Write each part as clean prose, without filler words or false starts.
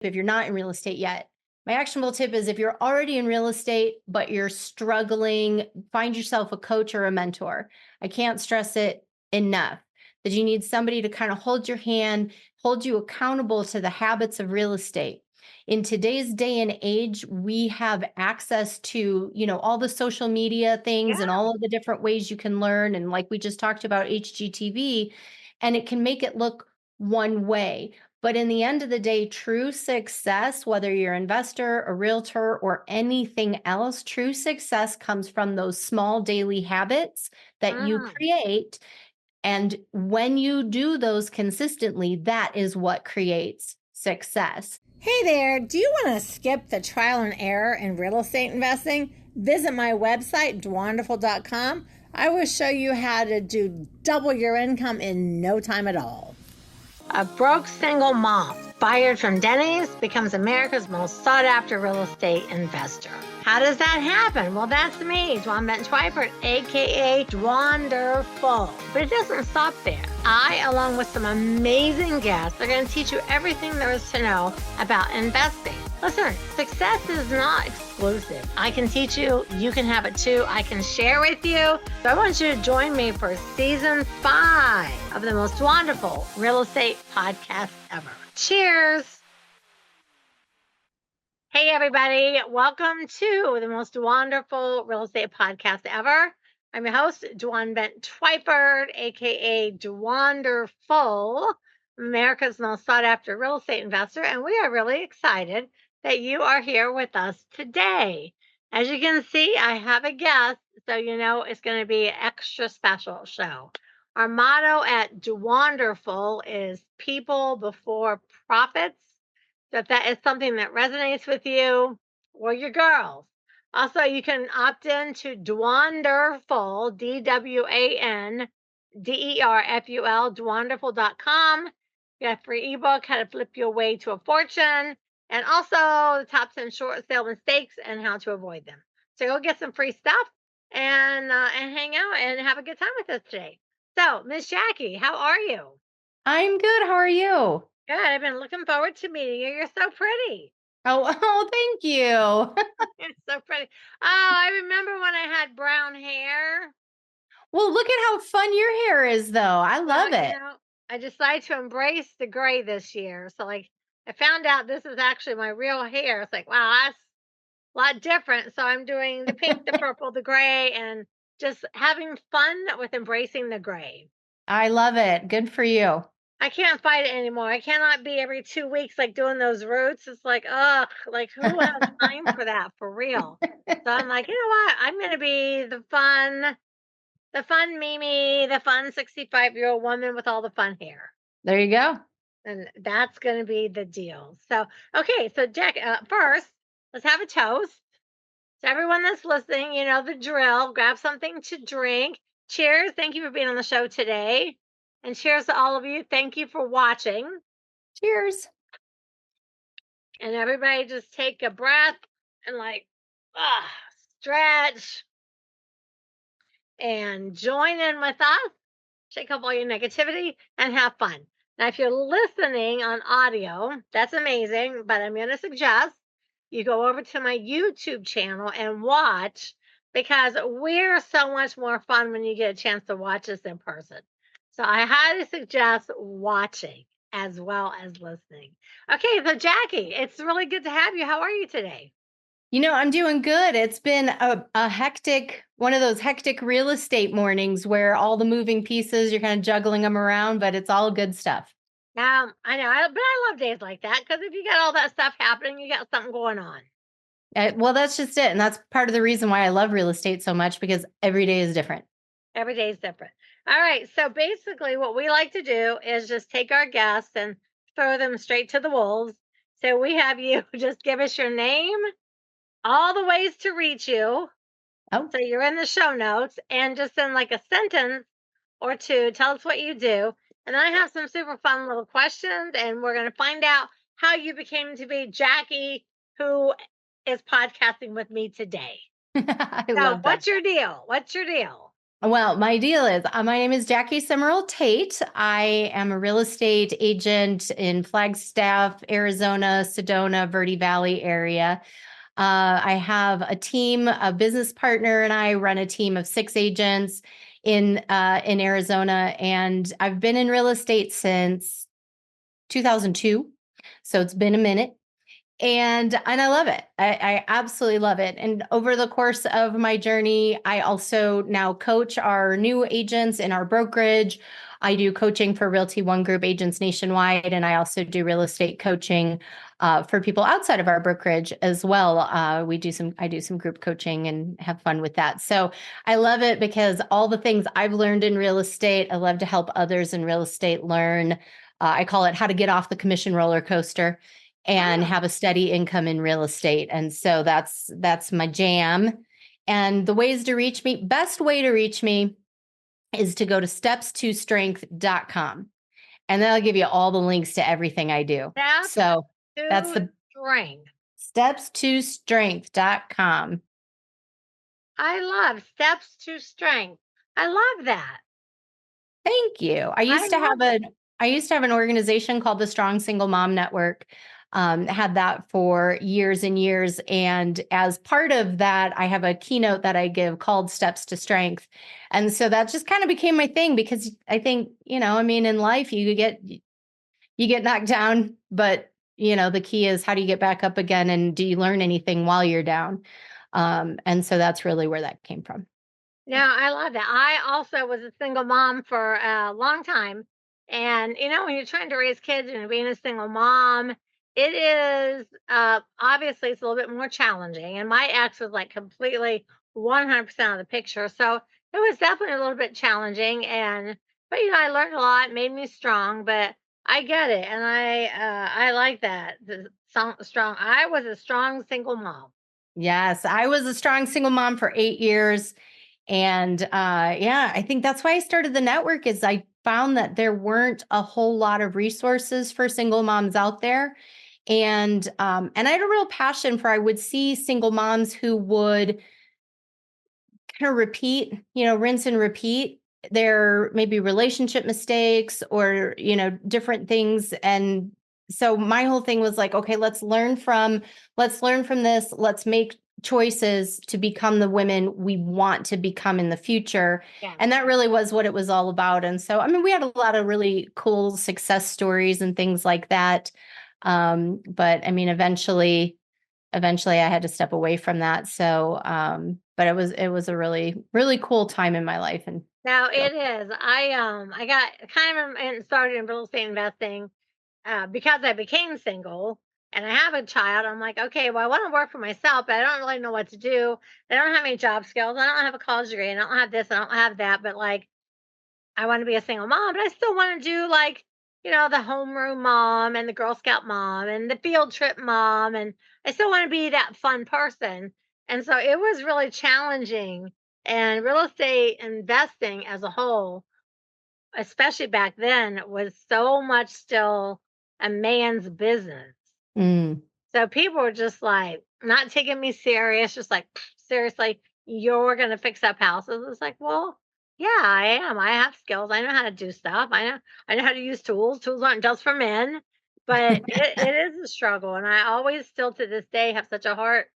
if you're not in real estate yet. My actionable tip is if you're already in real estate, but you're struggling, find yourself a coach or a mentor. I can't stress it enough that you need somebody to kind of hold your hand, hold you accountable to the habits of real estate. In today's day and age, we have access to, all the social media things and Yeah. all of the different ways you can learn. And like we just talked about HGTV, and it can make it look one way. But in the end of the day, true success, whether you're an investor, a realtor, or anything else, true success comes from those small daily habits that you Mm. create. And when you do those consistently, that is what creates success. Hey there, do you want to skip the trial and error in real estate investing? Visit my website, dwanderful.com. I will show you how to do double your income in no time at all. A broke single mom fired from Denny's becomes America's most sought after real estate investor. How does that happen? Well, that's me, Dwanderful, aka Dwanderful. But it doesn't stop there. I, along with some amazing guests, are going to teach you everything there is to know about investing. Listen, success is not exclusive. I can teach you, you can have it too. I can share with you. So I want you to join me for season 5 of the most wonderful real estate podcast ever. Cheers. Hey, everybody. Welcome to the most wonderful real estate podcast ever. I'm your host, Dwanderful, aka Dwanderful, America's most sought after real estate investor. And we are really excited that you are here with us today. As you can see, I have a guest, so you know it's going to be an extra special show. Our motto at Dwanderful is people before profits. So if that is something that resonates with you or your girls. Also, you can opt in to Dwanderful, DWANDERFUL, Dwanderful.com. You got a free ebook, How to Flip Your Way to a Fortune, and also the top 10 short sale mistakes and how to avoid them. So go get some free stuff and hang out and have a good time with us today. So, Miss Jackie, how are you? I'm good. How are you? Good. I've been looking forward to meeting you. You're so pretty. Oh, oh, thank you. You're so pretty. Oh, I remember when I had brown hair. Well, look at how fun your hair is, though. I Well, love it. I decided to embrace the gray this year. So, like, I found out this is actually my real hair. It's like, wow, that's a lot different. So, I'm doing the pink, the purple, the gray, and just having fun with embracing the gray. I love it. Good for you. I can't fight it anymore. I cannot be every 2 weeks like doing those roots. It's like, ugh, like who has time for that for real? So I'm like, you know what? I'm gonna be the fun Mimi, the fun 65-year-old woman with all the fun hair. There you go. And that's gonna be the deal. So okay, so Jack, first, let's have a toast. So everyone that's listening, you know the drill. Grab something to drink. Cheers. Thank you for being on the show today. And cheers to all of you. Thank you for watching. Cheers. And everybody just take a breath and like stretch and join in with us. Shake up all your negativity and have fun. Now, if you're listening on audio, that's amazing. But I'm going to suggest you go over to my YouTube channel and watch because we're so much more fun when you get a chance to watch us in person. So I highly suggest watching as well as listening. Okay, so Jackie, it's really good to have you. How are you today? I'm doing good. It's been a hectic, one of those hectic real estate mornings where all the moving pieces, you're kind of juggling them around, but it's all good stuff. I know, but I love days like that because if you got all that stuff happening, you got something going on. Well, that's just it. And that's part of the reason why I love real estate so much because every day is different. Every day is different. All right. So basically, what we like to do is just take our guests and throw them straight to the wolves. So we have you just give us your name, all the ways to reach you. Oh, So you're in the show notes and just in like a sentence or two, tell us what you do. And I have some super fun little questions, and we're going to find out how you became to be Jackie, who is podcasting with me today. I So, love that. what's your deal? What's your deal? Well, my deal is my name is Jacki Semerau-Tait. I am a real estate agent in Flagstaff, Arizona, Sedona, Verde Valley area. I have a team, a business partner, and I run a team of 6 agents in Arizona, and I've been in real estate since 2002. So it's been a minute. And I love it. I absolutely love it. And over the course of my journey, I also now coach our new agents in our brokerage. I do coaching for Realty One Group agents nationwide, and I also do real estate coaching for people outside of our brokerage as well. I do some group coaching and have fun with that. So I love it because all the things I've learned in real estate, I love to help others in real estate learn. I call it how to get off the commission roller coaster and have a steady income in real estate. And so that's my jam. And the ways to reach me, best way to reach me is to go to steps2strength.com. And that'll give you all the links to everything I do. So that's the strength. steps2strength.com. I love steps to strength. I love that. Thank you. I used to have an organization called the Strong Single Mom Network. Had that for years and years. And as part of that, I have a keynote that I give called Steps to Strength. And so that just kind of became my thing because I think, in life you get knocked down, but the key is how do you get back up again? And do you learn anything while you're down? And so that's really where that came from. Yeah, I love that. I also was a single mom for a long time. And, when you're trying to raise kids and being a single mom, it is obviously it's a little bit more challenging. And my ex was like completely 100% of the picture. So it was definitely a little bit challenging. But, I learned a lot, made me strong, but I get it. And I like that. Strong. I was a strong single mom. Yes, I was a strong single mom for 8 years. And I think that's why I started the network is I found that there weren't a whole lot of resources for single moms out there. And I had a real passion for I would see single moms who would kind of repeat, rinse and repeat their maybe relationship mistakes or, different things. And so my whole thing was like, okay, let's learn from this. Let's make choices to become the women we want to become in the future. Yeah. And that really was what it was all about. And so, we had a lot of really cool success stories and things like that. But eventually I had to step away from that. So, but it was a really, really cool time in my life. And now it is. I got kind of started in real estate investing because I became single and I have a child. I'm like, okay, well, I want to work for myself, but I don't really know what to do. I don't have any job skills. I don't have a college degree. I don't have this. I don't have that. But like, I want to be a single mom, but I still want to do like, the homeroom mom and the Girl Scout mom and the field trip mom. And I still want to be that fun person. And so it was really challenging. And real estate investing as a whole, especially back then, was so much still a man's business. So people were just like not taking me serious, just like, seriously, you're going to fix up houses. It's like, well, yeah, I am. I have skills. I know how to do stuff. I know how to use tools. Tools aren't just for men, but it is a struggle. And I always still to this day have such a heart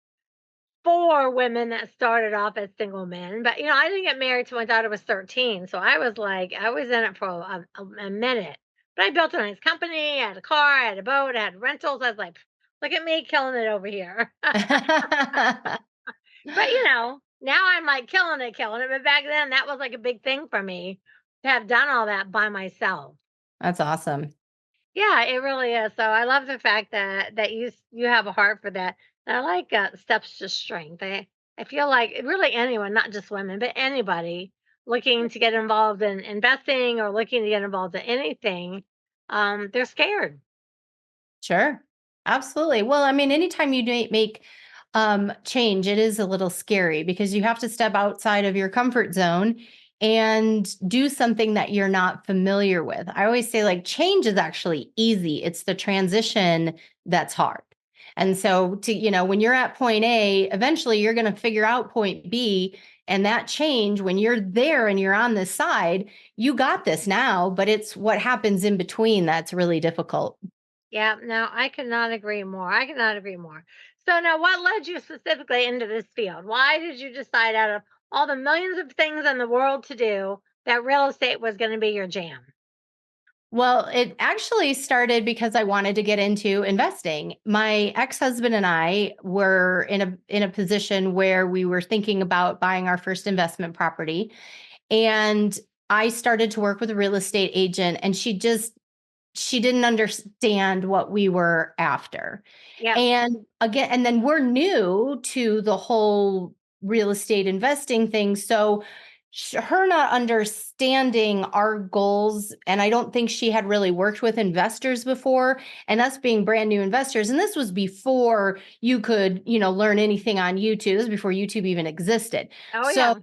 for women that started off as single men. But, I didn't get married till my daughter was 13. So I was in it for a minute. But I built a nice company. I had a car. I had a boat. I had rentals. I was like, look at me killing it over here. But, now I'm like killing it. But back then, that was like a big thing for me to have done all that by myself. That's awesome. Yeah, it really is. So I love the fact that you have a heart for that. And I like steps to strength. I feel like really anyone, not just women, but anybody looking to get involved in investing or looking to get involved in anything, they're scared. Sure. Absolutely. Well, anytime you make change, it is a little scary because you have to step outside of your comfort zone and do something that you're not familiar with. I always say like change is actually easy. It's the transition that's hard. And so when you're at point A, eventually you're going to figure out point B And that change, when you're there and you're on this side, you got this now, but it's what happens in between that's really difficult. Yeah, no, I could not agree more. I could not agree more. So now what led you specifically into this field? Why did you decide out of all the millions of things in the world to do that real estate was going to be your jam? Well, it actually started because I wanted to get into investing. My ex-husband and I were in a position where we were thinking about buying our first investment property, and I started to work with a real estate agent, and she didn't understand what we were after. Yep. And again, and then we're new to the whole real estate investing thing. So her not understanding our goals, and I don't think she had really worked with investors before, and us being brand new investors. And this was before you could, learn anything on YouTube. This was before YouTube even existed. Oh So yeah.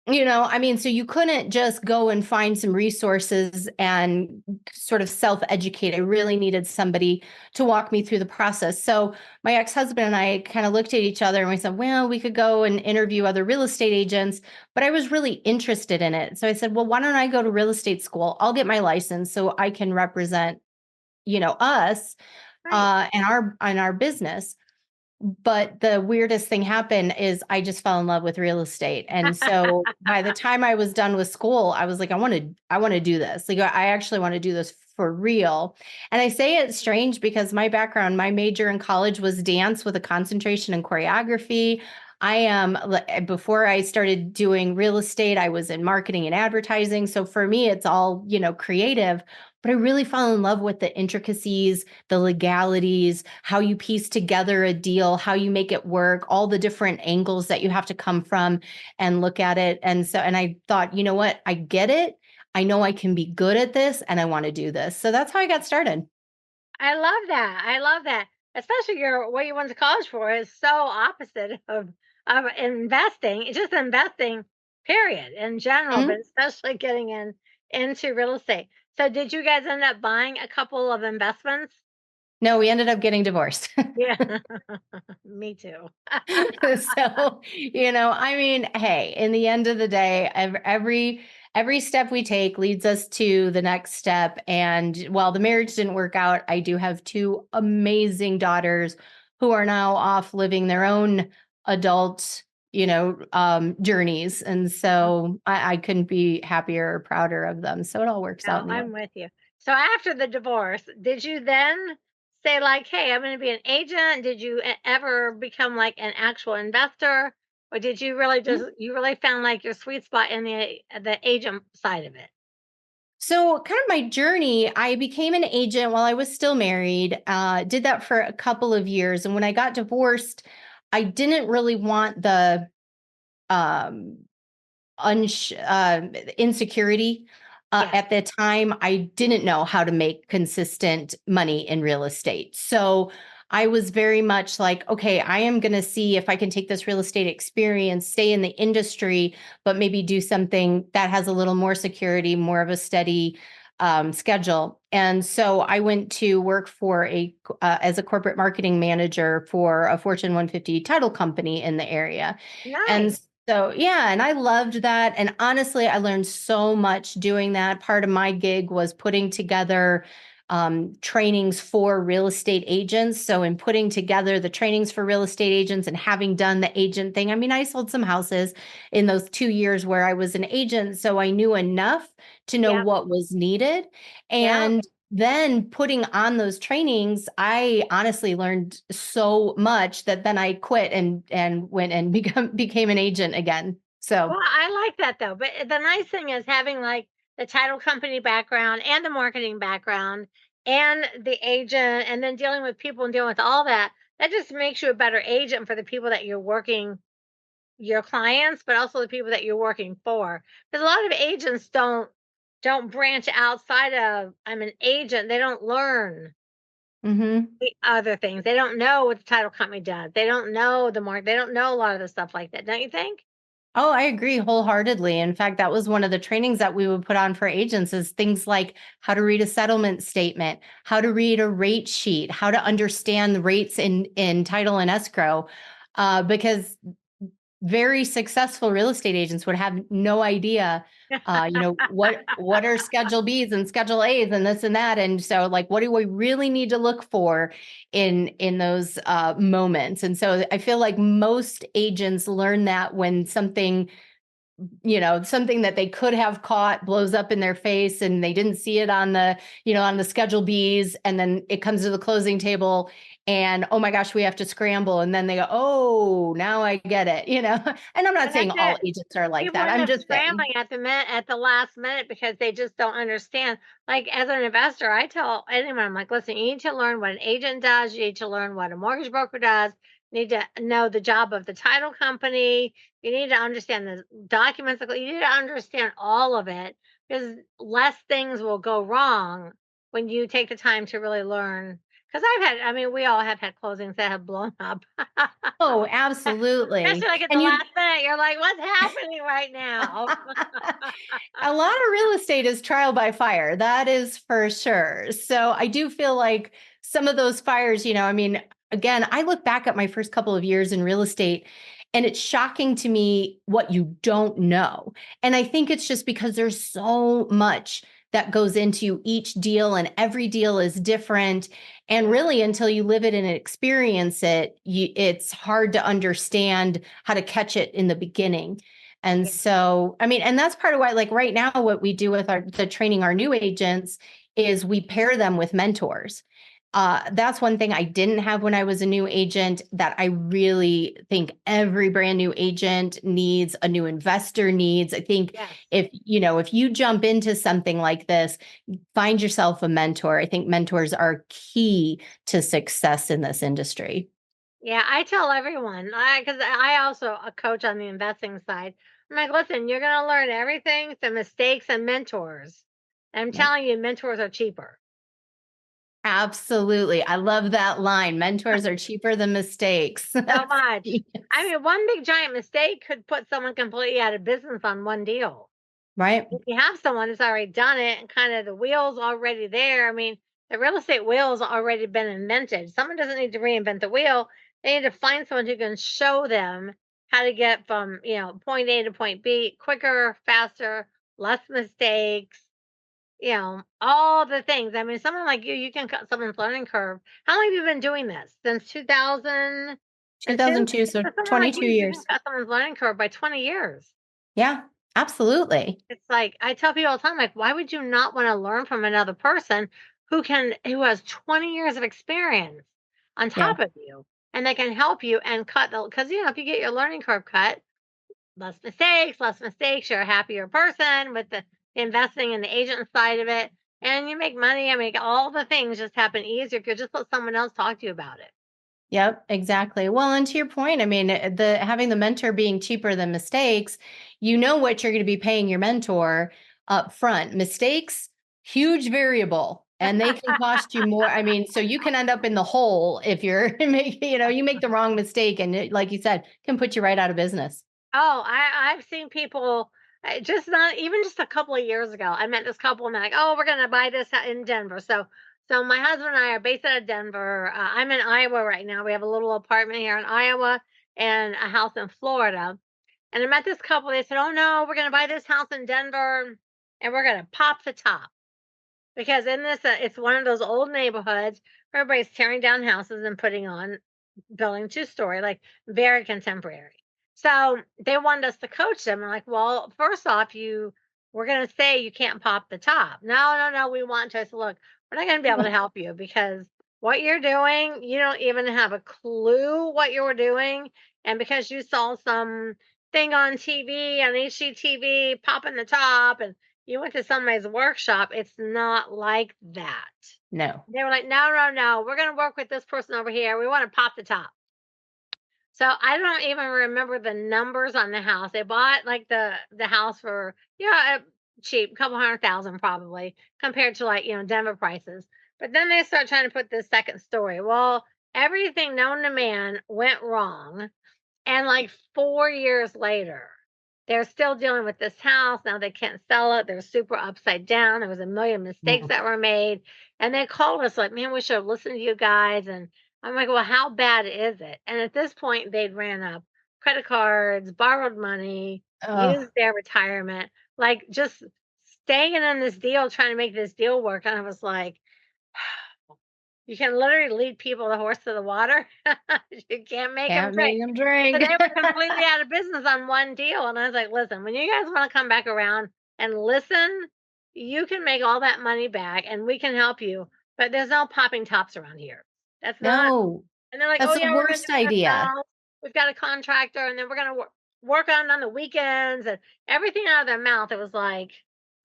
I mean, so you couldn't just go and find some resources and sort of self-educate. I really needed somebody to walk me through the process. So my ex-husband and I kind of looked at each other and we said, well, we could go and interview other real estate agents, but I was really interested in it. So I said, well, why don't I go to real estate school? I'll get my license so I can represent, us Right. and our business. But the weirdest thing happened is I just fell in love with real estate. And so by the time I was done with school, I was like, I want to do this. Like, I actually want to do this for real. And I say it's strange because my background, my major in college was dance with a concentration in choreography. I am, before I started doing real estate, I was in marketing and advertising. So for me, it's all, creative. But I really fell in love with the intricacies, the legalities, how you piece together a deal, how you make it work, all the different angles that you have to come from and look at it. And I thought, you know what? I get it. I know I can be good at this and I want to do this. So that's how I got started. I love that. I love that. Especially your what you went to college for is so opposite of investing. It's just investing, period, in general, but Mhm. especially getting into real estate. So did you guys end up buying a couple of investments? No, we ended up getting divorced. Yeah. Me too. So, I mean, hey, in the end of the day, every step we take leads us to the next step. And while the marriage didn't work out, I do have two amazing daughters who are now off living their own adult, journeys. And so I couldn't be happier or prouder of them. So it all works out No, in the I'm end. with you. So after the divorce, did you then say like, "Hey, I'm going to be an agent"? Did you ever become like an actual investor, or did you really just you really found like your sweet spot in the agent side of it? So, kind of my journey, I became an agent while I was still married, did that for a couple of years. And when I got divorced, I didn't really want the um, insecurity. Yeah. At the time, I didn't know how to make consistent money in real estate. So I was very much like, okay, I am going to see if I can take this real estate experience, stay in the industry, but maybe do something that has a little more security, more of a steady schedule. And so I went to work for as a corporate marketing manager for a Fortune 150 title company in the area. Nice. And so, yeah, and I loved that. And honestly, I learned so much doing that. Part of my gig was putting together trainings for real estate agents. So, in putting together the trainings for real estate agents and having done the agent thing, I mean, I sold some houses in those 2 years where I was an agent. So, I knew enough to know Yep. what was needed. Yep. And then putting on those trainings, I honestly learned so much that then I quit and went and became an agent again. Well, So, I like that though. But the nice thing is having like the title company background and the marketing background and the agent and then dealing with people and dealing with all that. That just makes you a better agent for the people that you're working your clients, but also the people that you're working for. Because a lot of agents don't branch outside of I'm an agent. They don't learn mhm. the other things. They don't know what the title company does. They don't know the market. They don't know a lot of the stuff like that. Don't you think? Oh, I agree wholeheartedly. In fact, that was one of the trainings that we would put on for agents is things like how to read a settlement statement, how to read a rate sheet, how to understand the rates in title and escrow. Because very successful real estate agents would have no idea, what are Schedule Bs and Schedule As and this and that. And so like, what do we really need to look for in those moments? And so I feel like most agents learn that when something that they could have caught blows up in their face and they didn't see it on the Schedule Bs. And then it comes to the closing table and, oh my gosh, we have to scramble. And then they go, oh, now I get it, and I'm not saying all agents are like People that. end I'm up just saying. scrambling at the last minute because they just don't understand. Like as an investor, I tell anyone, I'm like, listen, you need to learn what an agent does. You need to learn what a mortgage broker does. You need to know the job of the title company. You need to understand the documents. You need to understand all of it because less things will go wrong when you take the time to really learn. Because we all have had closings that have blown up. Oh, absolutely. Especially like at the And last minute, you're like, what's happening right now? a lot of real estate is trial by fire. That is for sure. So I do feel like some of those fires, again, I look back at my first couple of years in real estate and it's shocking to me what you don't know. And I think it's just because there's so much that goes into each deal and every deal is different. And really, until you live it and experience it, it's hard to understand how to catch it in the beginning. And so, and that's part of why, like right now, what we do with the training our new agents is we pair them with mentors. That's one thing I didn't have when I was a new agent that I really think every brand new agent needs, a new investor needs. I think if you jump into something like this, find yourself a mentor. I think mentors are key to success in this industry. Yeah, I tell everyone, because I also a coach on the investing side. I'm like, listen, you're going to learn everything through mistakes and mentors. And I'm telling you, mentors are cheaper. Absolutely. I love that line. Mentors are cheaper than mistakes. So much. One big giant mistake could put someone completely out of business on one deal. Right. If you have someone that's already done it and kind of the wheel's already there, the real estate wheel's already been invented. Someone doesn't need to reinvent the wheel. They need to find someone who can show them how to get from, point A to point B quicker, faster, less mistakes, all the things. Someone like you can cut someone's learning curve. How long have you been doing this? Since 2002? 2002, so 22 years. You can cut someone's learning curve by 20 years. Yeah, absolutely. It's like, I tell people all the time, like, why would you not want to learn from another person who has 20 years of experience on top of you and they can help you and cut because if you get your learning curve cut, less mistakes, you're a happier person with the investing and the agent side of it, and you make money. All the things just happen easier if you just let someone else talk to you about it. Yep, exactly. Well, and to your point, having the mentor being cheaper than mistakes, what you're going to be paying your mentor up front. Mistakes, huge variable, and they can cost you more. So you can end up in the hole if you make the wrong mistake, and like you said, can put you right out of business. Oh, I've seen people just not even just a couple of years ago. I met this couple and they're like, "Oh, we're gonna buy this in Denver." So my husband and I are based out of Denver. I'm in Iowa right now. We have a little apartment here in Iowa and a house in Florida. And I met this couple. They said, "Oh no, we're gonna buy this house in Denver and we're gonna pop the top because in this it's one of those old neighborhoods where everybody's tearing down houses and building 2-story, like very contemporary." So they wanted us to coach them. I'm like, well, first off, we're going to say you can't pop the top. No, we want to. I said, look, we're not going to be able to help you because what you're doing, you don't even have a clue what you're doing. And because you saw some thing on TV, on HGTV, popping the top, and you went to somebody's workshop, it's not like that. No. They were like, no, we're going to work with this person over here. We want to pop the top. So I don't even remember the numbers on the house. They bought like the house for cheap, couple $100,000 probably compared to Denver prices. But then they start trying to put this second story. Well, everything known to man went wrong, and like 4 years later, they're still dealing with this house. Now they can't sell it. They're super upside down. There was a million mistakes that were made, and they called us like, "Man, we should have listened to you guys." And I'm like, well, how bad is it? And at this point, they'd ran up credit cards, borrowed money, used their retirement, like just staying in this deal, trying to make this deal work. And I was like, you can literally lead people the horse to the water. You can't make them Can't drink. make them So drink. they were completely out of business on one deal. And I was like, listen, when you guys want to come back around and listen, you can make all that money back and we can help you. But there's no popping tops around here. That's not. No, And they're like, that's oh, the yeah, we're going to worst do it idea. ourselves. We've got a contractor and then we're going to work on the weekends and everything out of their mouth. It was like,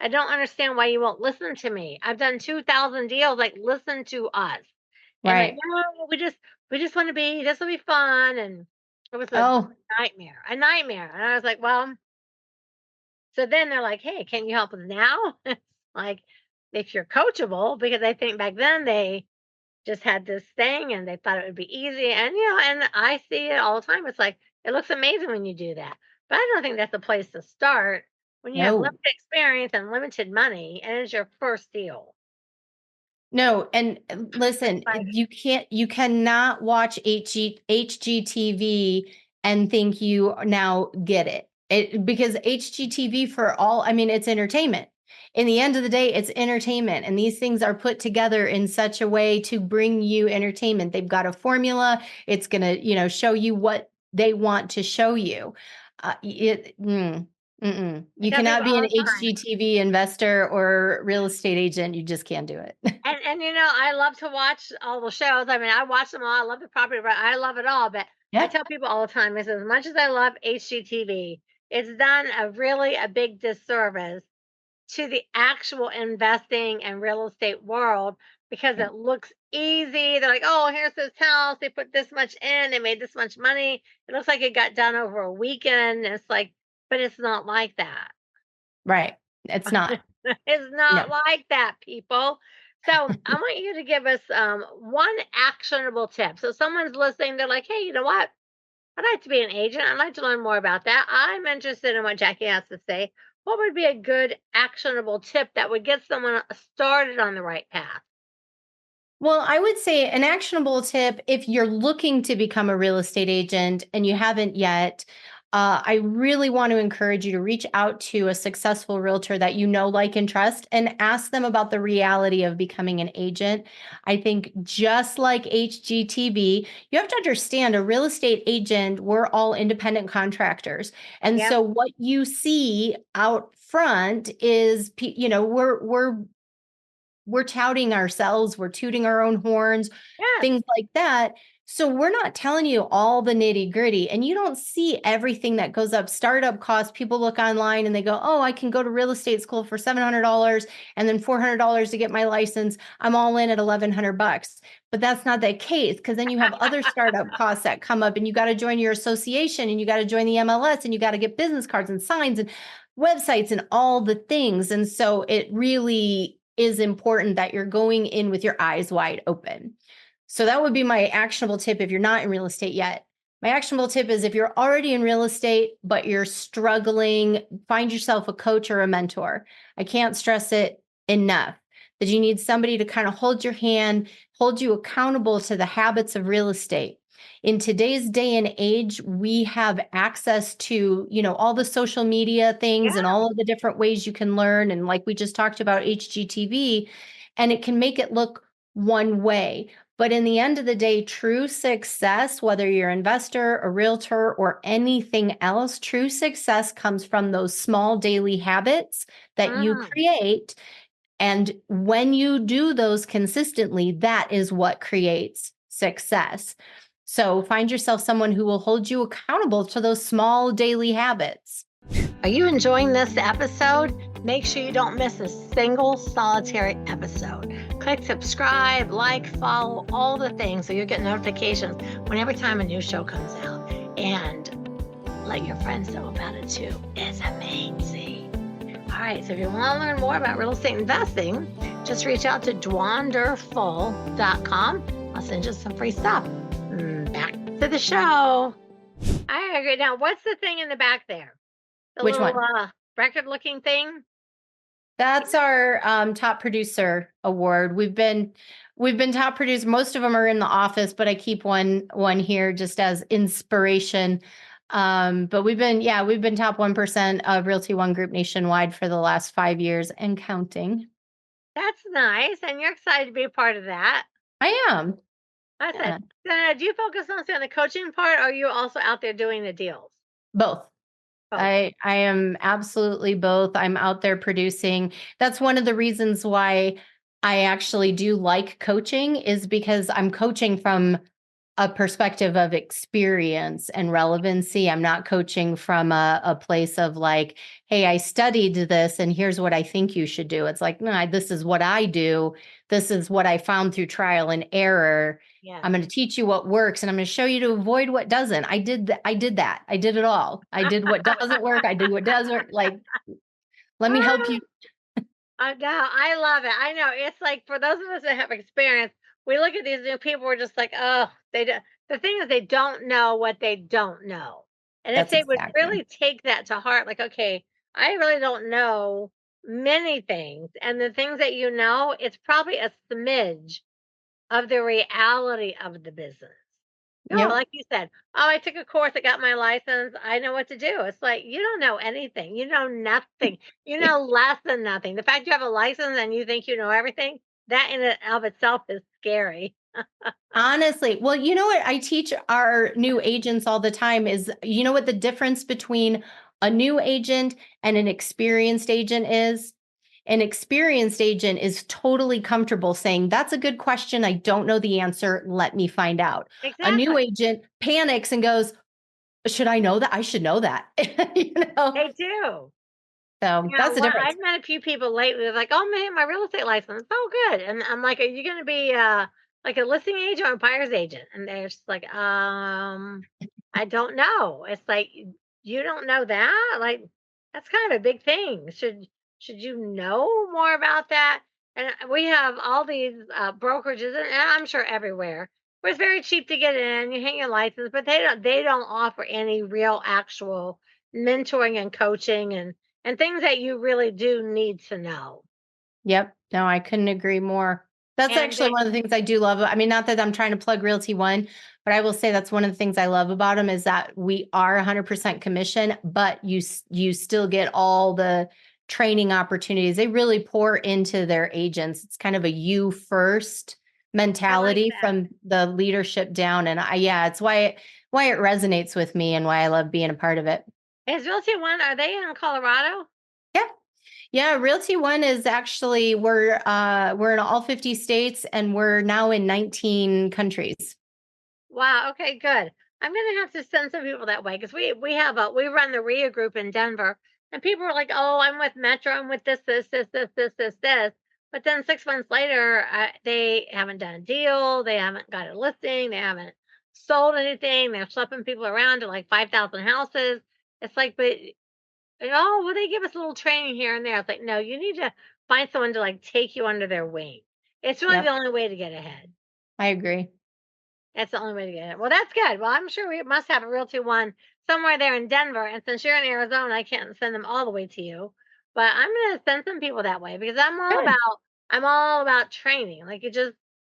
I don't understand why you won't listen to me. I've done 2,000 deals. Like, listen to us. And like, Right. no, we just want to be, this will be fun. And it was a Oh, nightmare, a nightmare. And I was like, well, so then they're like, hey, can you help us now? Like, if you're coachable, because I think back then they just had this thing and they thought it would be easy. And, and I see it all the time. It's like, it looks amazing when you do that. But I don't think that's the place to start when you have no. limited experience and limited money and it's your first deal. No, and listen, Like, you cannot watch HGTV and think you now get it. Because HGTV it's entertainment. In the end of the day, it's entertainment. And these things are put together in such a way to bring you entertainment. They've got a formula. It's going to, show you what they want to show you. You I tell cannot people be all an the time. HGTV investor or real estate agent. You just can't do it. And I love to watch all the shows. I mean, I watch them all. I love the property, but I love it all. But I Yeah. tell people all the time, I said, as much as I love HGTV, it's done a big disservice to the actual investing and real estate world because it looks easy. They're like, oh, here's this house. They put this much in. They made this much money. It looks like it got done over a weekend. It's like, but it's not like that. Right. It's not. It's No. not like that, people. So I want you to give us one actionable tip. So someone's listening, they're like, hey, you know what? I'd like to be an agent. I'd like to learn more about that. I'm interested in what Jacki has to say. What would be a good actionable tip that would get someone started on the right path? Well, I would say an actionable tip if you're looking to become a real estate agent and you haven't yet, I really want to encourage you to reach out to a successful realtor that you know, like, and trust and ask them about the reality of becoming an agent. I think just like HGTV, you have to understand a real estate agent, we're all independent contractors. And Yep. so what you see out front is, we're touting ourselves, we're tooting our own horns, Yes. things like that. So we're not telling you all the nitty gritty, and you don't see everything that goes up. Startup costs, people look online and they go, oh, I can go to real estate school for $700 and then $400 to get my license. I'm all in at $1,100. But that's not the case, because then you have other startup costs that come up and you got to join your association and you got to join the MLS and you got to get business cards and signs and websites and all the things. And so it really is important that you're going in with your eyes wide open. So that would be my actionable tip if you're not in real estate yet. My actionable tip is if you're already in real estate, but you're struggling, find yourself a coach or a mentor. I can't stress it enough that you need somebody to kind of hold your hand, hold you accountable to the habits of real estate. In today's day and age, we have access to, all the social media things and all of the different ways you can learn. And like we just talked about HGTV, and it can make it look one way. But in the end of the day, true success, whether you're an investor, a realtor, or anything else, true success comes from those small daily habits that you create. And when you do those consistently, that is what creates success. So find yourself someone who will hold you accountable to those small daily habits. Are you enjoying this episode? Make sure you don't miss a single solitary episode. Click subscribe, like, follow, all the things so you'll get notifications whenever time a new show comes out. And let your friends know about it too. It's amazing. All right, so if you want to learn more about real estate investing, just reach out to Dwanderful.com. I'll send you some free stuff. Back to the show. I agree. Now, what's the thing in the back there? The Which little, one? record-looking thing? That's our top producer award. We've been top producers. Most of them are in the office, but I keep one here just as inspiration. But we've been top 1% of Realty One Group nationwide for the last 5 years and counting. That's nice. And you're excited to be a part of that. I am. That's Yeah. it. So do you focus on the coaching part, or are you also out there doing the deals? Both. Both. I am absolutely both. I'm out there producing. That's one of the reasons why I actually do like coaching, is because I'm coaching from a perspective of experience and relevancy. I'm not coaching from a place of like, hey, I studied this and here's what I think you should do. It's like, no, this is what I do. This is what I found through trial and error. Yeah. I'm going to teach you what works and I'm going to show you to avoid what doesn't. I did that. I did it all. I did what doesn't work. I did what does work. Like, let me help you. No, I love it. I know, it's like, for those of us that have experience, we look at these new people, we're just like, oh, they do. The thing is, they don't know what they don't know. And if That's they would exactly. really take that to heart, like, okay, I really don't know many things. And the things that you know, it's probably a smidge of the reality of the business. No, Yep. like you said, oh, I took a course, I got my license, I know what to do. It's like, you don't know anything. You know nothing. You know less than nothing. The fact you have a license and you think you know everything, that in and of itself is scary. Honestly, well, you know what I teach our new agents all the time is, you know what the difference between a new agent and an experienced agent is? An experienced agent is totally comfortable saying, that's a good question. I don't know the answer. Let me find out. A new Exactly. agent panics and goes, should I know that? I should know that. You know? They do. So that's the Well, difference. I've met a few people lately. They're like, "Oh man, my real estate license. Oh, good." And I'm like, "Are you going to be like a listing agent or a buyer's agent?" And they're just like, I don't know." It's like, you don't know that? Like, that's kind of a big thing. Should you know more about that? And we have all these brokerages, and I'm sure everywhere, where it's very cheap to get in. You hang your license, but they don't offer any real actual mentoring and coaching and things that you really do need to know. Yep. No, I couldn't agree more. That's And actually they, one of the things I do love. I mean, not that I'm trying to plug Realty One, but I will say that's one of the things I love about them is that we are 100% commission, but you still get all the training opportunities. They really pour into their agents. It's kind of a you first I like mentality that. from the leadership down. And it's why it resonates with me and why I love being a part of it. Is Realty One, are they in Colorado? Yeah. Yeah, Realty One is actually we're in all 50 states and we're now in 19 countries. Wow. Okay, good. I'm gonna have to send some people that way because we run the RIA group in Denver, and people are like, "Oh, I'm with Metro. I'm with this." But then 6 months later, they haven't done a deal. They haven't got a listing. They haven't sold anything. They're schlepping people around to like 5,000 houses. It's like, but oh, well, they give us a little training here and there. It's like, no, you need to find someone to like take you under their wing. It's really the Yep, only way to get ahead. I agree. That's the only way to get it. Well, that's good. Well, I'm sure we must have a Realty One somewhere there in Denver. And since you're in Arizona, I can't send them all the way to you. But I'm gonna send some people that way because Good. I'm all about training. Like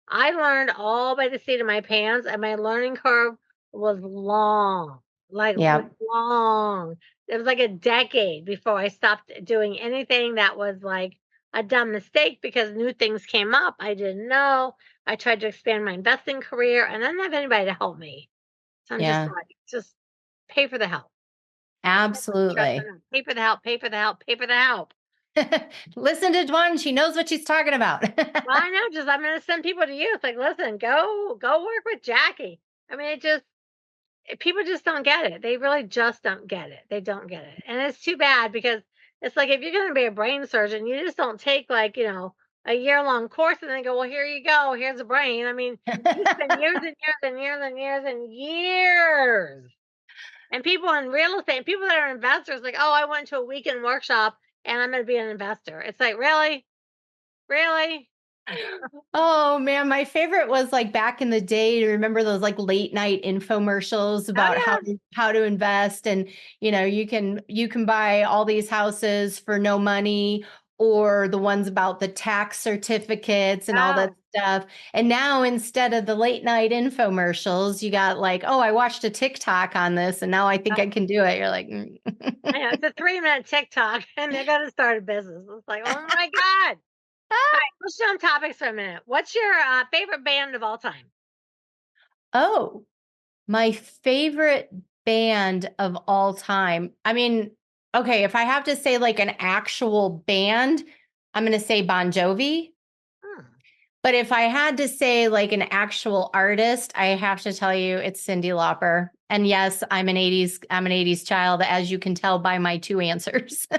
I learned all by the seat of my pants, and my learning curve was long. Like Yeah. long. It was like a decade before I stopped doing anything that was like a dumb mistake because new things came up I didn't know. I tried to expand my investing career and I didn't have anybody to help me. So I'm just Yeah. like, just pay for the help. That's what I'm stressing Absolutely. on. Pay for the help, pay for the help, pay for the help. Listen to Dwan. She knows what she's talking about. Well, I know, just I'm gonna send people to you. It's like, listen, go work with Jackie. I mean, people just don't get it. They really just don't get it. They don't get it. And it's too bad because it's like if you're gonna be a brain surgeon, you just don't take like, a year-long course and then go, well, here you go, here's a brain. I mean, you spend years and years and years and years and years. And people in real estate, people that are investors, like, oh, I went to a weekend workshop and I'm gonna be an investor. It's like, really? Really? Oh man, my favorite was like back in the day. To remember those like late night infomercials Oh about yeah. how to invest, and you can buy all these houses for no money, or the ones about the tax certificates and all that Oh, stuff. And now instead of the late night infomercials, you got like, oh, I watched a TikTok on this and now I think I can do it. You're like, I know, it's a 3-minute TikTok and they're going to start a business. It's like, oh my God. All right, let's jump topics for a minute. What's your favorite band of all time? Oh, my favorite band of all time. I mean, okay, if I have to say like an actual band, I'm going to say Bon Jovi. Hmm. But if I had to say like an actual artist, I have to tell you it's Cyndi Lauper. And yes, I'm an 80s child, as you can tell by my two answers.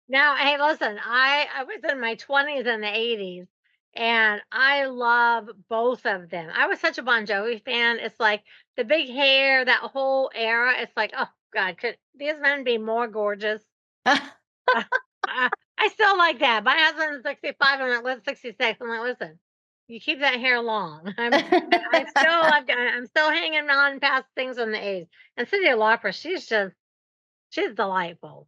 Now, hey, listen, I was in my 20s and the 80s, and I love both of them. I was such a Bon Jovi fan. It's like the big hair, that whole era. It's like, oh God, could these men be more gorgeous? I still like that. My husband's 65 and I live 66. I'm like, listen, you keep that hair long. I'm still hanging on past things on the age. And Cyndi Lauper, she's delightful.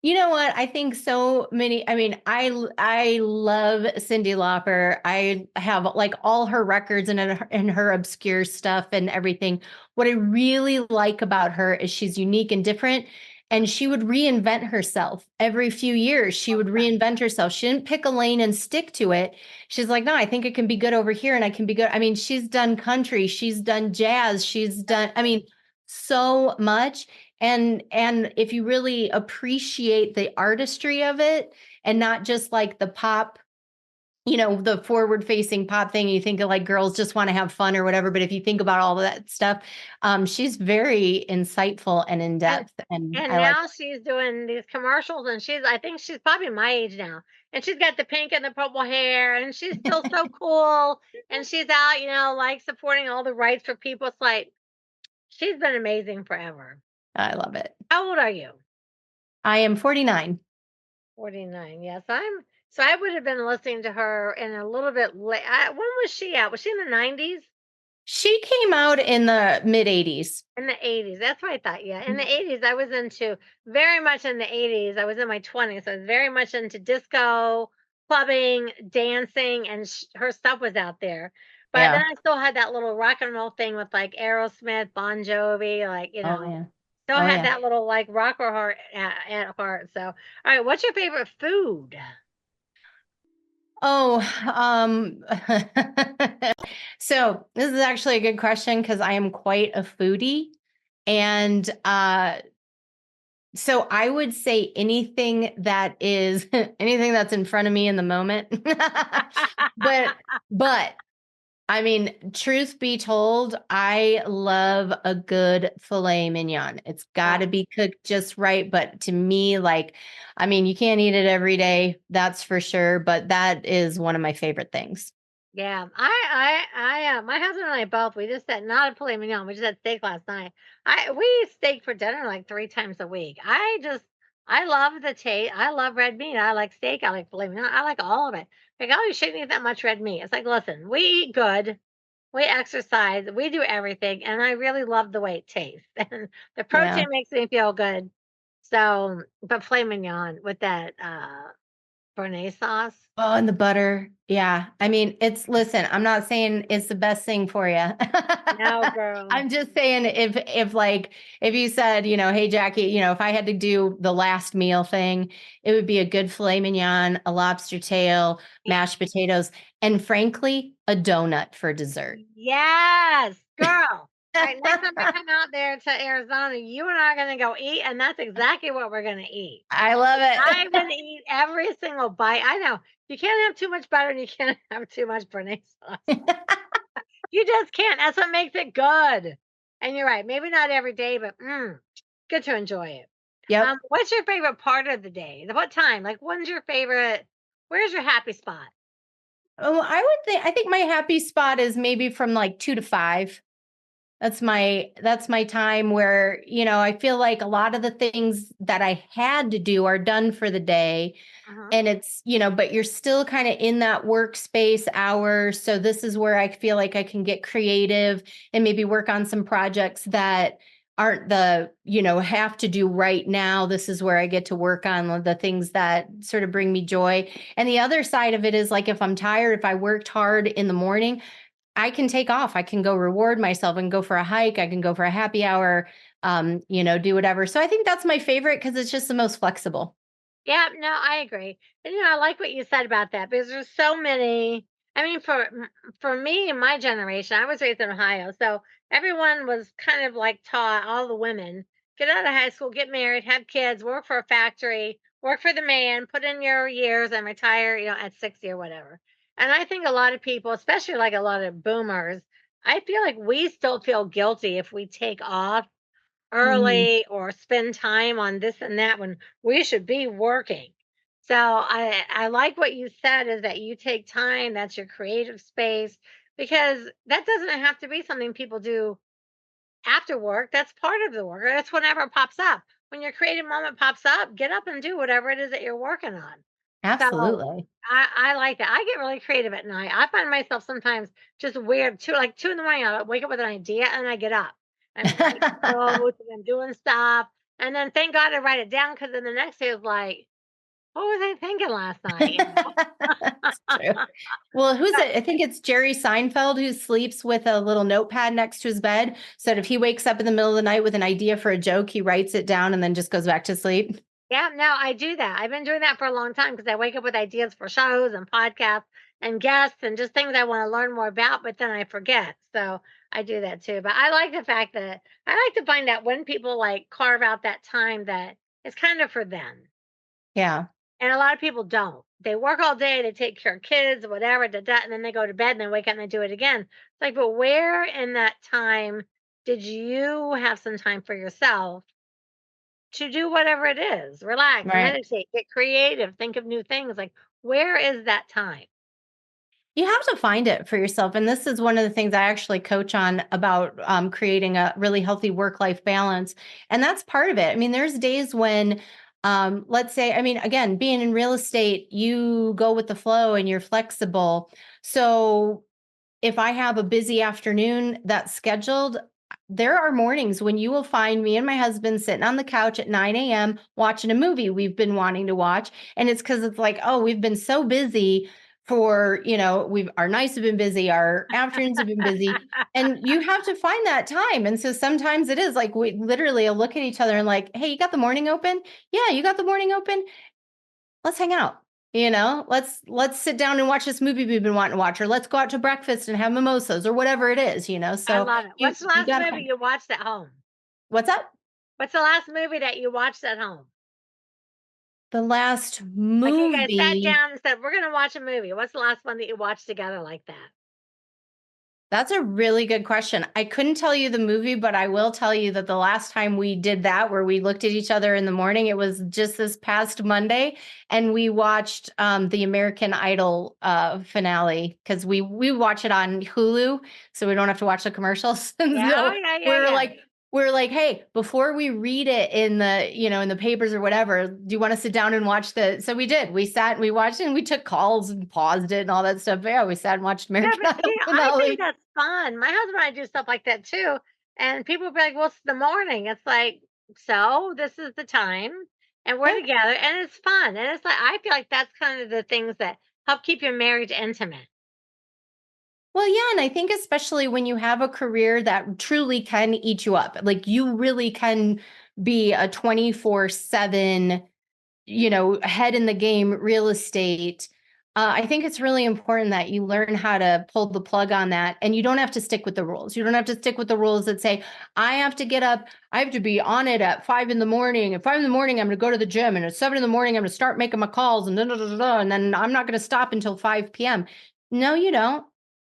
You know what? I think so many. I mean, I love Cyndi Lauper. I have like all her records and her obscure stuff and everything. What I really like about her is she's unique and different, and she would reinvent herself every few years. She would reinvent herself. She didn't pick a lane and stick to it. She's like, no, I think it can be good over here, and I can be good. I mean, she's done country, she's done jazz, she's done. I mean, so much. And if you really appreciate the artistry of it and not just like the pop, the forward facing pop thing, you think of like girls just want to have fun or whatever. But if you think about all of that stuff, she's very insightful and in depth. And And I like now she's doing these commercials and I think she's probably my age now. And she's got the pink and the purple hair and she's still so cool. And she's out, like supporting all the rights for people. It's like, she's been amazing forever. I love it. How old are you? I am 49. 49. Yes, so I would have been listening to her in a little bit late. When was she out? Was she in the 90s? She came out in the mid 80s. In the 80s. That's what I thought. Yeah. In the 80s, I was very much in the 80s. I was in my 20s. So I was very much into disco, clubbing, dancing, and her stuff was out there. But then Yeah. I still had that little rock and roll thing with like Aerosmith, Bon Jovi, like, Oh, yeah. still Oh, had yeah. that little like rocker heart at heart. So, all right, what's your favorite food? Oh, so this is actually a good question because I am quite a foodie. And so I would say anything that is anything that's in front of me in the moment. But I mean, truth be told, I love a good filet mignon. It's got to be cooked just right. But to me, like, I mean, you can't eat it every day, that's for sure. But that is one of my favorite things. Yeah, my husband and I both, we just had not a filet mignon. We just had steak last night. We eat steak for dinner like 3 times a week. I love the taste. I love red meat. I like steak. I like filet mignon. I like all of it. Like, oh, you shouldn't eat that much red meat. It's like, listen, we eat good. We exercise. We do everything, and I really love the way it tastes. And the Yeah. protein makes me feel good. So, but filet mignon with that béarnaise sauce. Oh, and the butter. Yeah. I mean, listen, I'm not saying it's the best thing for you. No, girl. I'm just saying if you said, hey, Jackie, if I had to do the last meal thing, it would be a good filet mignon, a lobster tail, mashed potatoes, and frankly, a donut for dessert. Yes, girl. All right, next time I come out there to Arizona, you and I are gonna go eat, and that's exactly what we're gonna eat. I love I'm it. gonna eat every single bite. I know you can't have too much butter and you can't have too much béarnaise sauce. You just can't. That's what makes it good. And you're right. Maybe not every day, but good to enjoy it. Yep. What's your favorite part of the day? What time? Like, when's your favorite? Where's your happy spot? Oh, I think my happy spot is maybe from like 2 to 5. That's my time where, I feel like a lot of the things that I had to do are done for the day. Uh-huh. And it's, but you're still kind of in that workspace hour. So this is where I feel like I can get creative and maybe work on some projects that aren't the, have to do right now. This is where I get to work on the things that sort of bring me joy. And the other side of it is like, if I'm tired, if I worked hard in the morning, I can take off. I can go reward myself and go for a hike. I can go for a happy hour, do whatever. So I think that's my favorite because it's just the most flexible. Yeah, no, I agree. And I like what you said about that because there's so many. I mean, for me and my generation, I was raised in Ohio, so everyone was kind of like taught, all the women, get out of high school, get married, have kids, work for a factory, work for the man, put in your years and retire, at 60 or whatever. And I think a lot of people, especially like a lot of boomers, I feel like we still feel guilty if we take off Mhm. early or spend time on this and that when we should be working. So I like what you said is that you take time, that's your creative space, because that doesn't have to be something people do after work. That's part of the work. That's whenever it pops up. When your creative moment pops up, get up and do whatever it is that you're working on. So Absolutely. I like that. I get really creative at night. I find myself sometimes just weird too, like 2 in the morning. I wake up with an idea and I get up. I'm writing notes and I'm doing stuff. And then thank God I write it down because then the next day is like, what was I thinking last night? It's true. Well, who's it? I think it's Jerry Seinfeld who sleeps with a little notepad next to his bed. So that if he wakes up in the middle of the night with an idea for a joke, he writes it down and then just goes back to sleep. Yeah, no, I do that. I've been doing that for a long time because I wake up with ideas for shows and podcasts and guests and just things I want to learn more about, but then I forget. So I do that too. But I like the fact that I like to find out when people like carve out that time that is kind of for them. Yeah. And a lot of people don't. They work all day, they take care of kids, whatever, da, da, and then they go to bed and they wake up and they do it again. It's like, but where in that time did you have some time for yourself to do whatever it is? Relax, Right. meditate, get creative, think of new things. Like, where is that time? You have to find it for yourself. And this is one of the things I actually coach on about creating a really healthy work life balance. And that's part of it. I mean, there's days when, let's say, I mean, again, being in real estate, you go with the flow and you're flexible. So if I have a busy afternoon that's scheduled, there are mornings when you will find me and my husband sitting on the couch at 9 a.m. watching a movie we've been wanting to watch. And it's because it's like, oh, we've been so busy for, our nights have been busy, our afternoons have been busy. And you have to find that time. And so sometimes it is like we literally will look at each other and like, hey, you got the morning open? Yeah, you got the morning open. Let's hang out. Let's sit down and watch this movie we've been wanting to watch, or let's go out to breakfast and have mimosas or whatever it is, I So love it. you What's the you last gotta movie find you watched at home? what's up? What's the last movie that you watched at home? The last Like you guys sat movie. down and said, we're going to watch a movie. What's the last one that you watched together like that? That's a really good question. I couldn't tell you the movie, but I will tell you that the last time we did that, where we looked at each other in the morning, it was just this past Monday, and we watched the American Idol finale because we watch it on Hulu, so we don't have to watch the commercials. And Yeah, oh, so yeah, yeah, we're yeah. like, we're like, hey, before we read it in the in the papers or whatever, do you want to sit down and watch the? So we did. We sat and we watched it, and we took calls and paused it and all that stuff. But yeah, we sat and watched Yeah, American but Idol see, I think finale. that's fun. My husband and I do stuff like that too. And people be like, well, it's the morning. It's like, so this is the time and we're Yeah. together and it's fun. And it's like, I feel like that's kind of the things that help keep your marriage intimate. Well, yeah, and I think especially when you have a career that truly can eat you up, like you really can be a 24/7, head in the game real estate. I think it's really important that you learn how to pull the plug on that. And you don't have to stick with the rules. You don't have to stick with the rules that say, I have to get up, I have to be on it at 5 in the morning. At 5 in the morning, I'm going to go to the gym. And at 7 in the morning, I'm going to start making my calls and, da, da, da, da, da, and then I'm not going to stop until 5 p.m. No, you don't.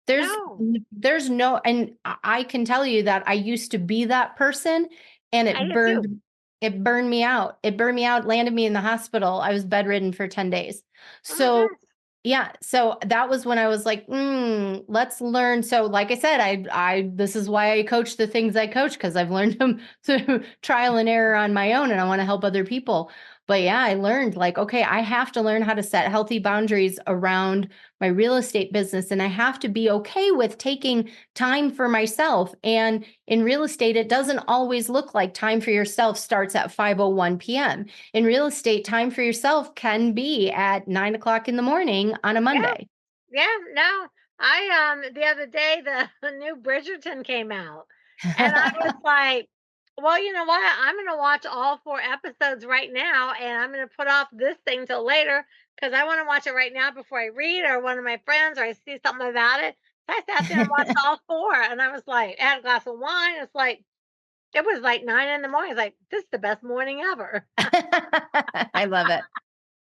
There's No, there's no, and I can tell you that I used to be that person and I do too. it burned me out. It burned me out, landed me in the hospital. I was bedridden for 10 days. Oh my So, gosh. yeah, so that was when I was like, let's learn. So, like I said, this is why I coach the things I coach because I've learned them through trial and error on my own, and I want to help other people. But yeah, I learned like, okay, I have to learn how to set healthy boundaries around my real estate business. And I have to be okay with taking time for myself. And in real estate, it doesn't always look like time for yourself starts at 5:01 p.m. In real estate, time for yourself can be at 9 o'clock in the morning on a Yeah. Monday. Yeah. No, the other day, the new Bridgerton came out, and I was like, well, you know what? I'm going to watch all 4 episodes right now, and I'm going to put off this thing till later because I want to watch it right now before I read or one of my friends or I see something about it. So I sat there and watched all 4, and I was like, I had a glass of wine. It's like, it was like 9 in the morning. It's like, this is the best morning ever. I love it.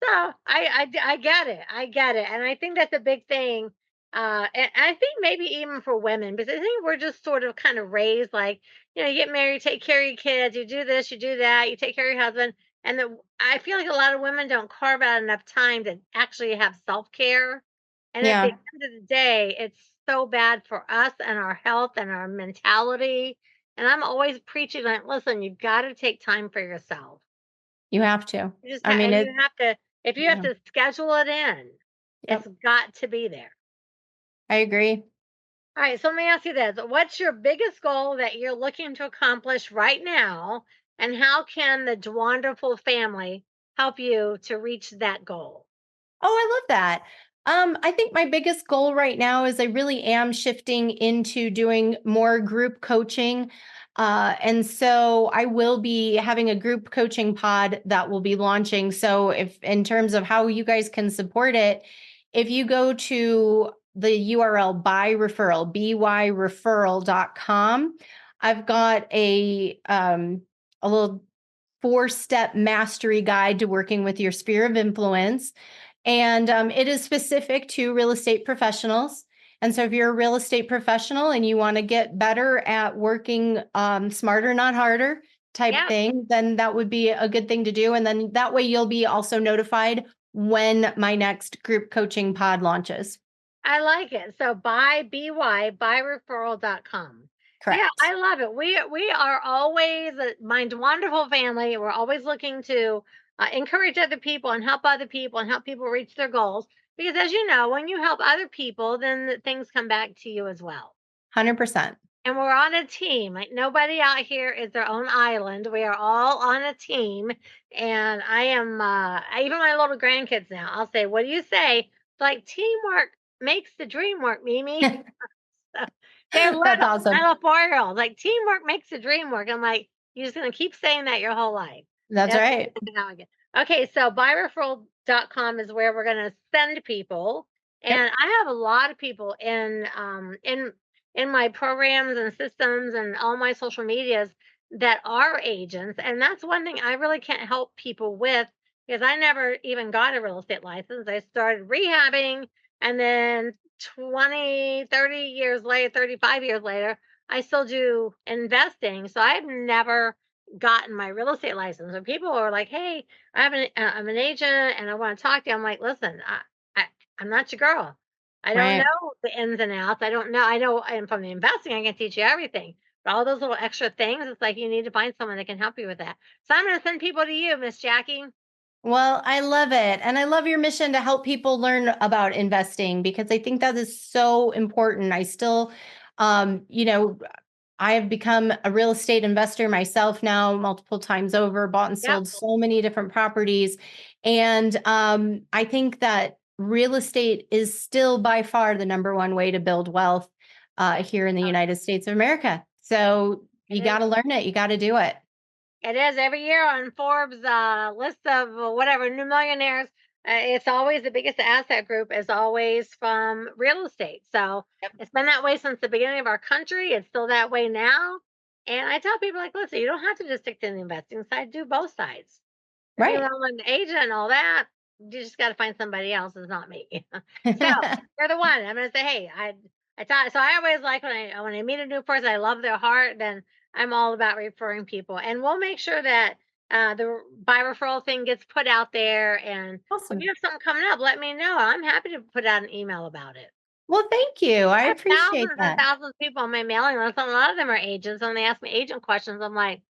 So I get it. I get it. And I think that's a big thing. And I think maybe even for women, because I think we're just sort of kind of raised like, you get married, take care of your kids, you do this, you do that, you take care of your husband. And I feel like a lot of women don't carve out enough time to actually have self care. And at the Yeah, end of the day, it's so bad for us and our health and our mentality. And I'm always preaching like, listen, you've got to take time for yourself. you have to. You just I mean, and it, you have to if you have yeah, to schedule it in, it's yep, got to be there. I agree. Alright, so let me ask you this. What's your biggest goal that you're looking to accomplish right now, and how can the Dwanderful family help you to reach that goal? Oh, I love that. I think my biggest goal right now is I really am shifting into doing more group coaching. And so I will be having a group coaching pod that will be launching. So if in terms of how you guys can support it, if you go to the URL byreferral.com, I've got a little 4-step mastery guide to working with your sphere of influence. And it is specific to real estate professionals. And so if you're a real estate professional and you want to get better at working smarter, not harder type Yeah, thing, then that would be a good thing to do. And then that way you'll be also notified when my next group coaching pod launches. I like it. So byreferral.com. Yeah, Correct. I love it. We are always my wonderful family. We're always looking to encourage other people and help people reach their goals. Because as you know, when you help other people, then things come back to you as well. 100%. And we're on a team. Like nobody out here is their own island. We are all on a team. And I am even my little grandkids now. I'll say, "What do you say?" It's like teamwork makes the dream work, Mimi. They're That's awesome. little 4-year-olds. Like teamwork makes the dream work. I'm like, you're just gonna keep saying that your whole life. That's That's right. how I get. Okay, so byreferral.com is where we're gonna send people. Yep. And I have a lot of people in my programs and systems and all my social medias that are agents. And that's one thing I really can't help people with because I never even got a real estate license. I started rehabbing and then 20, 30 years later, 35 years later, I still do investing. So I've never gotten my real estate license. When people are like, "Hey, I'm an agent and I want to talk to you," I'm like, "Listen, I'm not your girl. I don't Right. know the ins and outs. I don't know. I know, and from the investing, I can teach you everything. But all those little extra things, it's like you need to find someone that can help you with that. So I'm going to send people to you, Miss Jackie. Well, I love it. And I love your mission to help people learn about investing because I think that is so important. I still, you know, I have become a real estate investor myself now multiple times over, bought and Yep. sold so many different properties. And I think that real estate is still by far the number one way to build wealth here in the United States of America. So It you got is. to learn it. You got to do it. It is every year on Forbes list of whatever new millionaires. It's always the biggest asset group is always from real estate. So it's been that way since the beginning of our country. It's still that way now. And I tell people like, listen, you don't have to just stick to the investing side. Do both sides. If you Right. want an agent and all that, you just got to find somebody else. It's not me. So you're the one. I'm gonna say, hey, I thought so. I always like when I meet a new person, I love their heart. Then I'm all about referring people, and we'll make sure that the by referral thing gets put out there. And if you Awesome. have something coming up, let me know. I'm happy to put out an email about it. Well, thank you. I I have appreciate thousands and that. thousands of people on my mailing list. And a lot of them are agents, and they ask me agent questions. I'm like,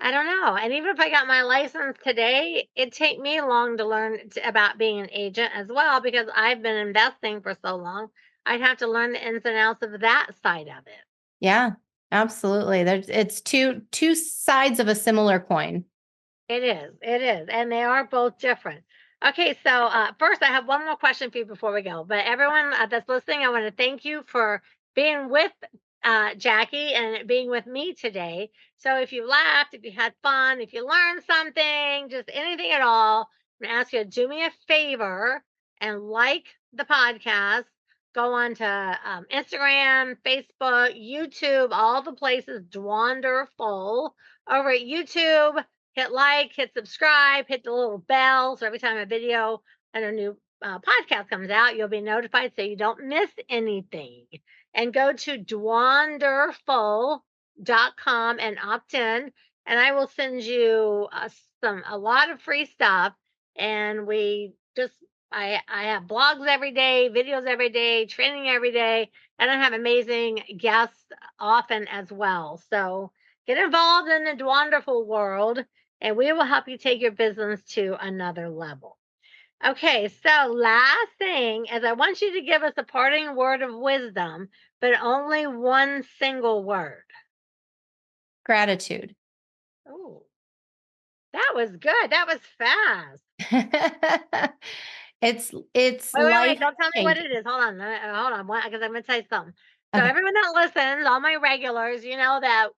I don't know. And even if I got my license today, it'd take me long to learn about being an agent as well because I've been investing for so long. I'd have to learn the ins and outs of that side of it. Yeah, absolutely. It's two sides of a similar coin. It is. It is. And they are both different. Okay, so first, I have one more question for you before we go. But everyone that's listening, I want to thank you for being with Jacki and being with me today. So if you laughed, if you had fun, if you learned something, just anything at all, I'm going to ask you to do me a favor and like the podcast. Go on to Instagram, Facebook, YouTube, all the places, Dwanderful. Over at YouTube, hit like, hit subscribe, hit the little bell. So every time a video and a new podcast comes out, you'll be notified so you don't miss anything. And go to dwanderful.com and opt in. And I will send you a lot of free stuff. And I have blogs every day, videos every day, training every day, and I have amazing guests often as well. So get involved in the Dwanderful world and we will help you take your business to another level. Okay, so last thing is I want you to give us a parting word of wisdom, but only one single word. Gratitude. Oh, that was good. That was fast. It's Wait, don't tell me what life-changing. it is. Hold on, because I'm gonna tell you something. So Okay. everyone that listens, all my regulars, you know that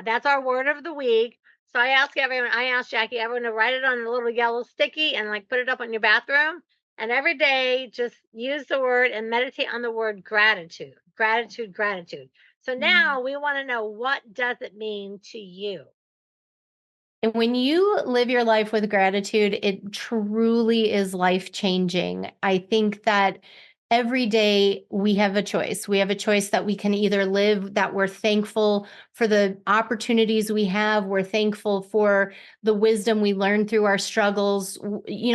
that's our word of the week. So I asked Jacki, everyone to write it on a little yellow sticky and like put it up on your bathroom. And every day, just use the word and meditate on the word gratitude, gratitude, gratitude. So now we want to know, what does it mean to you? And when you live your life with gratitude, it truly is life-changing. I think that every day we have a choice. We have a choice that we can either live that we're thankful for the opportunities we have, we're thankful for the wisdom we learn through our struggles,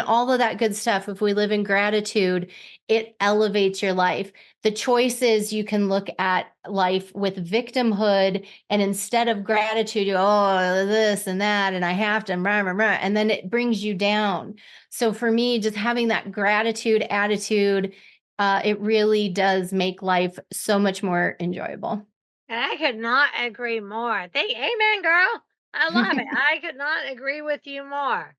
all of that good stuff. If we live in gratitude, it elevates your life. The choice is you can look at life with victimhood, and instead of gratitude, this and that, and I have to, and then it brings you down. So for me, just having that gratitude attitude, it really does make life so much more enjoyable. And I could not agree more. Amen, girl. I love it. I could not agree with you more.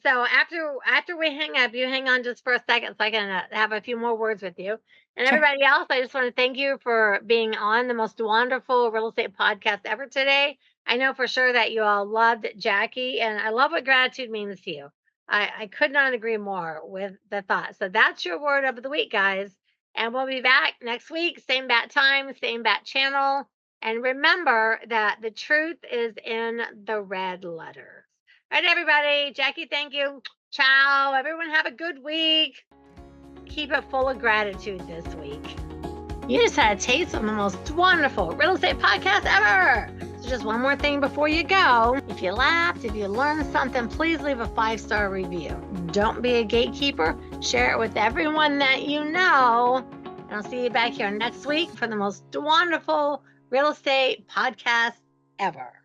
So after we hang up, you hang on just for a second so I can have a few more words with you. And Sure. everybody else, I just want to thank you for being on the most wonderful real estate podcast ever today. I know for sure that you all loved Jacki, and I love what gratitude means to you. I could not agree more with the thought. So that's your word of the week, guys. And we'll be back next week, same bat time, same bat channel. And remember that the truth is in the red letters. All right, everybody. Jacki, thank you. Ciao. Everyone have a good week. Keep it full of gratitude this week. You just had a taste of the most wonderful real estate podcast ever. So just one more thing before you go. If you laughed, if you learned something, please leave a 5-star review. Don't be a gatekeeper. Share it with everyone that you know. And I'll see you back here next week for the most wonderful real estate podcast ever.